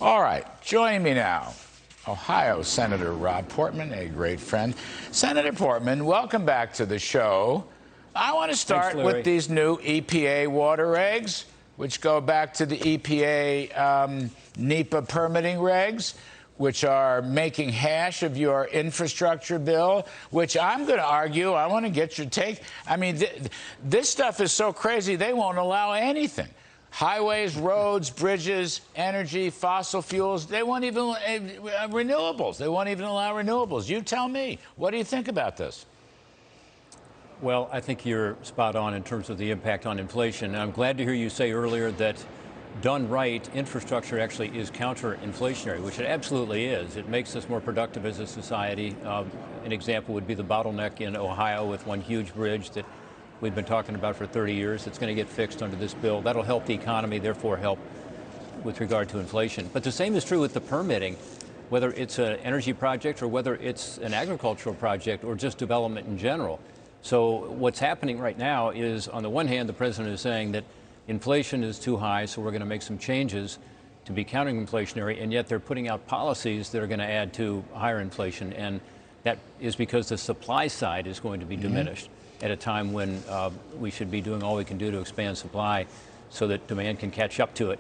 All right, joining me now, Ohio Senator Rob Portman, a great friend. Senator Portman, welcome back to the show. I want to start with these new EPA water regs, which go back to the EPA NEPA permitting regs, which are making hash of your infrastructure bill, which I'm going to argue, I want to get your take. I mean, this stuff is so crazy, they won't allow anything. Highways, roads, bridges, energy, fossil fuels, they won't even, renewables, they won't even allow renewables. You tell me, what do you think about this? Well, I think you're spot on in terms of the impact on inflation. And I'm glad to hear you say earlier that done right, infrastructure actually is counter-inflationary, which it absolutely is. It makes us more productive as a society. An example would be the bottleneck in Ohio with one huge bridge that we've been talking about for 30 years. It's going to get fixed under this bill. That'll help the economy, therefore help with regard to inflation. But the same is true with the permitting, whether it's an energy project or whether it's an agricultural project or just development in general. So what's happening right now is, on the one hand, the president is saying that inflation is too high, so we're going to make some changes to be counter-inflationary, and yet they're putting out policies that are going to add to higher inflation. And that is because the supply side is going to be diminished at a time when we should be doing all we can do to expand supply so that demand can catch up to it.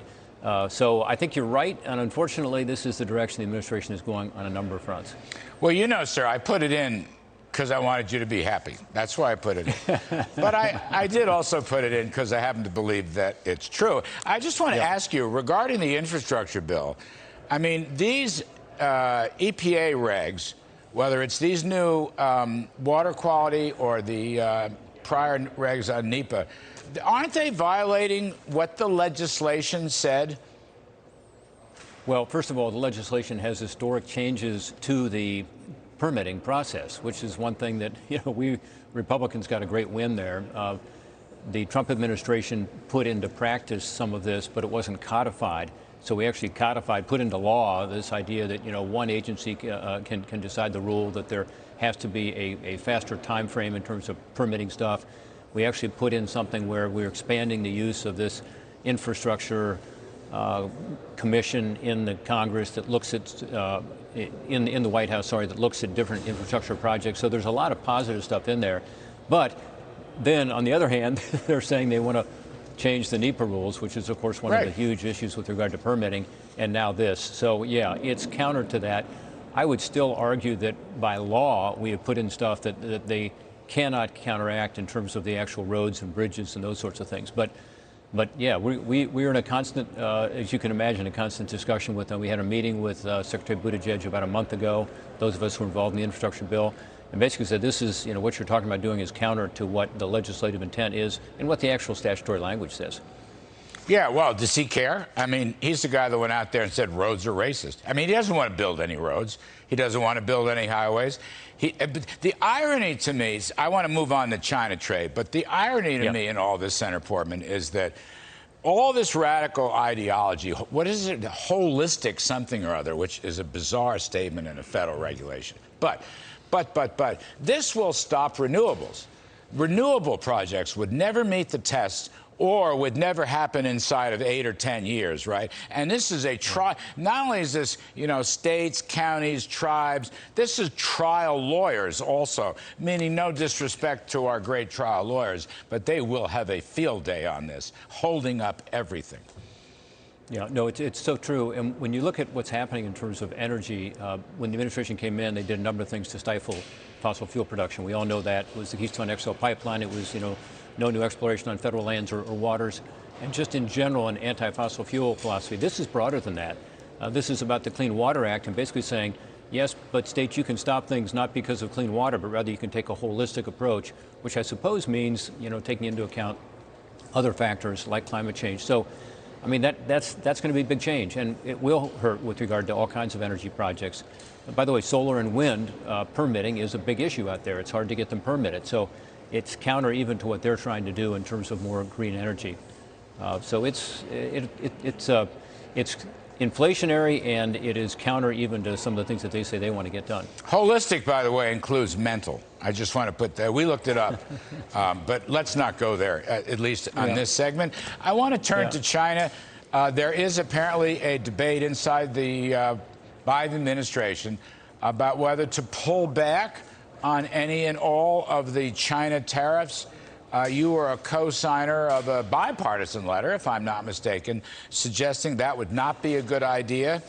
So I think you're right, and unfortunately, this is the direction the administration is going on a number of fronts. Well, you know, sir, I put it in because I wanted you to be happy. That's why I put it in. But I did also put it in because I happen to believe that it's true. I just want to ask you, regarding the infrastructure bill, I mean, these EPA regs, whether it's these new water quality or the prior regs on NEPA, aren't they violating what the legislation said? Well, first of all, the legislation has historic changes to the permitting process, which is one thing that, we Republicans got a great win there. The Trump administration put into practice some of this, but it wasn't codified. So we actually put into law this idea that, one agency can decide the rule, that there has to be a faster time frame in terms of permitting stuff. We actually put in something where we're expanding the use of this infrastructure commission in the Congress that looks at, in the White House, that looks at different infrastructure projects. So there's a lot of positive stuff in there. But then, on the other hand, they're saying they want to change the NEPA rules, which is, of course, one of the huge issues with regard to permitting, and now this. So, yeah, it's counter to that. I would still argue that by law, we have put in stuff that they cannot counteract in terms of the actual roads and bridges and those sorts of things. But yeah, we're in a constant, as you can imagine, a constant discussion with them. We had a meeting with Secretary Buttigieg about a month ago, those of us who were involved in the infrastructure bill, and basically said this is, what you're talking about doing is counter to what the legislative intent is and what the actual statutory language says. Yeah, well, does he care? I mean, he's the guy that went out there and said roads are racist. I mean, he doesn't want to build any roads. He doesn't want to build any highways. The irony to me is, I want to move on to China trade, but the irony to me in all this, Senator Portman, is that all this radical ideology, what is it, holistic something or other, which is a bizarre statement in a federal regulation. But this will stop renewables. Renewable projects would never meet the tests or would never happen inside of 8 or 10 years, right? And this is not only is this, states, counties, tribes, this is trial lawyers also, meaning no disrespect to our great trial lawyers, but they will have a field day on this, holding up everything. Yeah, no, it's so true. And when you look at what's happening in terms of energy, when the administration came in, they did a number of things to stifle fossil fuel production. We all know that. It was the Keystone XL pipeline. It was, no new exploration on federal lands or waters. And just in general, an anti-fossil fuel philosophy. This is broader than that. This is about the Clean Water Act and basically saying, yes, but states, you can stop things not because of clean water, but rather you can take a holistic approach, which I suppose means, taking into account other factors like climate change. So, I mean, that's going to be a big change, and it will hurt with regard to all kinds of energy projects. By the way, solar and wind permitting is a big issue out there. It's hard to get them permitted. So it's counter even to what they're trying to do in terms of more green energy. So it's inflationary, and it is counter even to some of the things that they say they want to get done. Holistic, by the way, includes mental. I just want to put that. We looked it up, but let's not go there, at least on this segment. I want to turn to China. There is apparently a debate inside the Biden administration about whether to pull back on any and all of the China tariffs. You were a co-signer of a bipartisan letter, if I'm not mistaken, suggesting that would not be a good idea.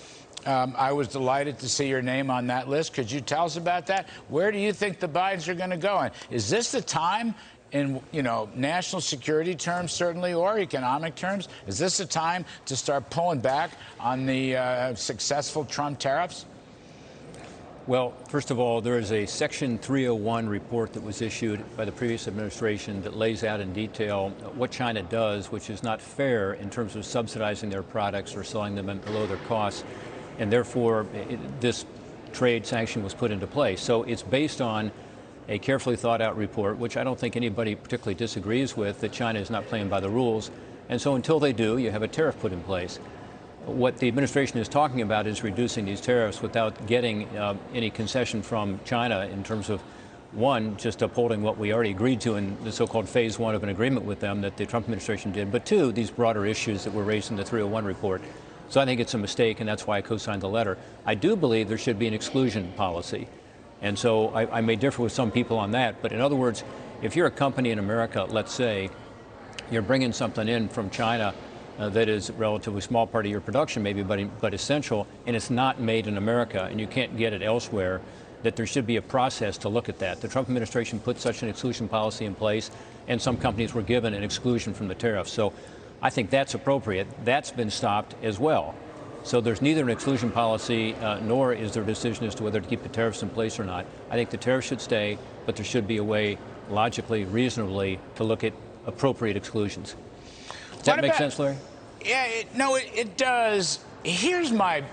I was delighted to see your name on that list. Could you tell us about that? Where do you think the Bidens are going to go? And is this the time, in national security terms, certainly, or economic terms, is this the time to start pulling back on the successful Trump tariffs? Well, first of all, there is a Section 301 report that was issued by the previous administration that lays out in detail what China does, which is not fair in terms of subsidizing their products or selling them below their costs. And therefore, this trade sanction was put into place. So it's based on a carefully thought out report, which I don't think anybody particularly disagrees with, that China is not playing by the rules. And so until they do, you have a tariff put in place. What the administration is talking about is reducing these tariffs without getting any concession from China in terms of, one, just upholding what we already agreed to in the so-called phase one of an agreement with them that the Trump administration did, but two, these broader issues that were raised in the 301 report. So I think it's a mistake, and that's why I co-signed the letter. I do believe there should be an exclusion policy. And so I may differ with some people on that, but in other words, if you're a company in America, let's say, you're bringing something in from China that is a relatively small part of your production maybe, but essential, and it's not made in America and you can't get it elsewhere, that there should be a process to look at that. The Trump administration put such an exclusion policy in place, and some companies were given an exclusion from the tariffs. So I think that's appropriate. That's been stopped as well. So there's neither an exclusion policy nor is there a decision as to whether to keep the tariffs in place or not. I think the tariffs should stay, but there should be a way, logically, reasonably, to look at appropriate exclusions. Does that make sense, Larry? Yeah, it does. Here's my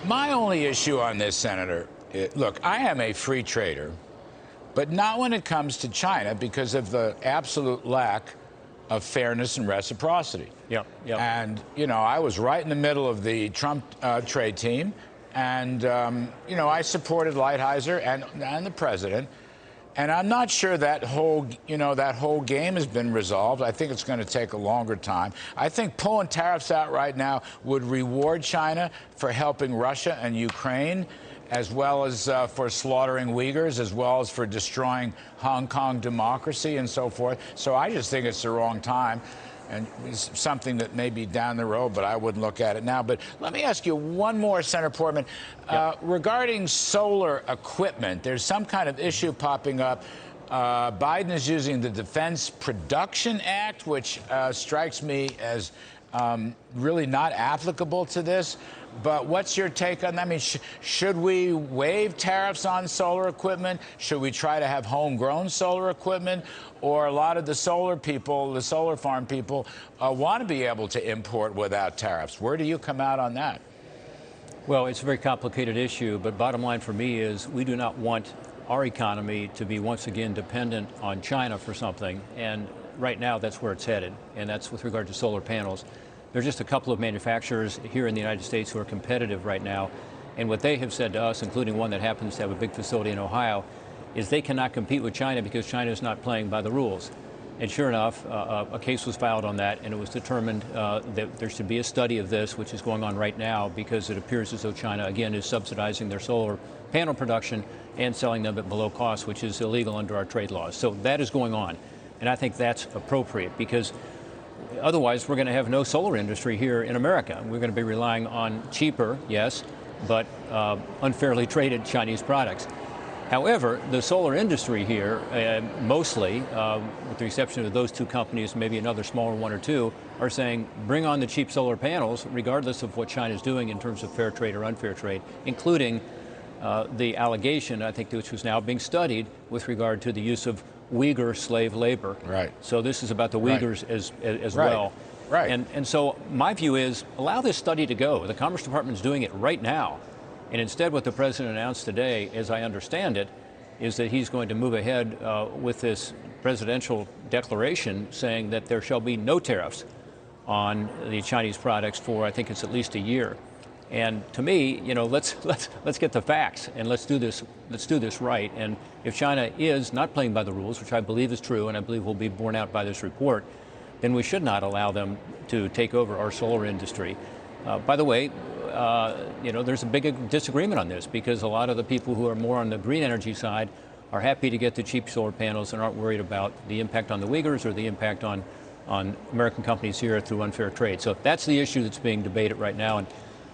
only issue on this, Senator. Look, I am a free trader, but not when it comes to China because of the absolute lack of fairness and reciprocity. Yeah. And, I was right in the middle of the Trump trade team, and, I supported Lighthizer and the president. And I'm not sure that whole game has been resolved. I think it's going to take a longer time. I think pulling tariffs out right now would reward China for helping Russia and Ukraine, as well as for slaughtering Uyghurs, as well as for destroying Hong Kong democracy and so forth. So I just think it's the wrong time. And it's something that may be down the road, but I wouldn't look at it now. But let me ask you one more, Senator Portman. Regarding solar equipment, there's some kind of issue popping up. Biden is using the Defense Production Act, which strikes me as really not applicable to this. But what's your take on that? I mean, should we waive tariffs on solar equipment? Should we try to have homegrown solar equipment? Or a lot of the solar people, the solar farm people, want to be able to import without tariffs. Where do you come out on that? Well, it's a very complicated issue, but bottom line for me is we do not want our economy to be once again dependent on China for something. And right now, that's where it's headed, and that's with regard to solar panels. There's just a couple of manufacturers here in the United States who are competitive right now, and what they have said to us, including one that happens to have a big facility in Ohio, is they cannot compete with China because China is not playing by the rules. And sure enough, a case was filed on that, and it was determined that there should be a study of this, which is going on right now, because it appears as though China, again, is subsidizing their solar panel production and selling them at below cost, which is illegal under our trade laws. So that is going on, and I think that's appropriate, because otherwise we're going to have no solar industry here in America. We're going to be relying on cheaper, yes, but unfairly traded Chinese products. However, the solar industry here, mostly, with the exception of those two companies, maybe another smaller one or two, are saying bring on the cheap solar panels, regardless of what China is doing in terms of fair trade or unfair trade, including the allegation, I think, which was now being studied with regard to the use of Uyghur slave labor. Right. So this is about the Uyghurs as well. Right. And so my view is allow this study to go. The Commerce Department is doing it right now. And instead, what the president announced today, as I understand it, is that he's going to move ahead with this presidential declaration saying that there shall be no tariffs on the Chinese products for, I think it's at least a year. And to me, let's get the facts and let's do this right. And if China is not playing by the rules, which I believe is true, and I believe will be borne out by this report, then we should not allow them to take over our solar industry. By the way, there's a big disagreement on this because a lot of the people who are more on the green energy side are happy to get the cheap solar panels and aren't worried about the impact on the Uyghurs or the impact on American companies here through unfair trade. So that's the issue that's being debated right now. And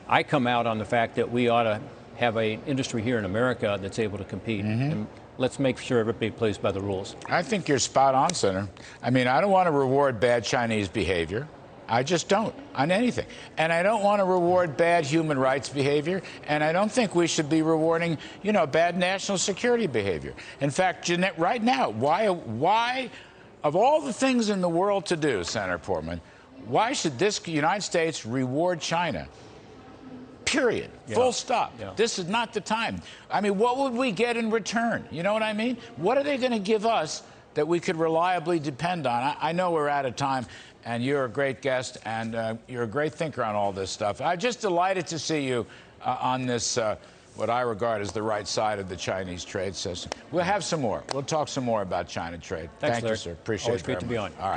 I come out on the fact that we ought to have an industry here in America that's able to compete. And let's make sure everybody plays by the rules. I think you're spot on, Senator. I mean, I don't want to reward bad Chinese behavior. I just don't, on anything. And I don't want to reward bad human rights behavior. And I don't think we should be rewarding, bad national security behavior. In fact, Jeanette, right now, why, of all the things in the world to do, Senator Portman, why should this United States reward China? Period. Yeah. Full stop. Yeah. This is not the time. I mean, what would we get in return? You know what I mean? What are they going to give us that we could reliably depend on? I know we're out of time, and you're a great guest, and you're a great thinker on all this stuff. I'm just delighted to see you on this, what I regard as the right side of the Chinese trade system. We'll have some more. We'll talk some more about China trade. Thanks, Thank Larry. you, sir. Appreciate it. Always great to be on. All right.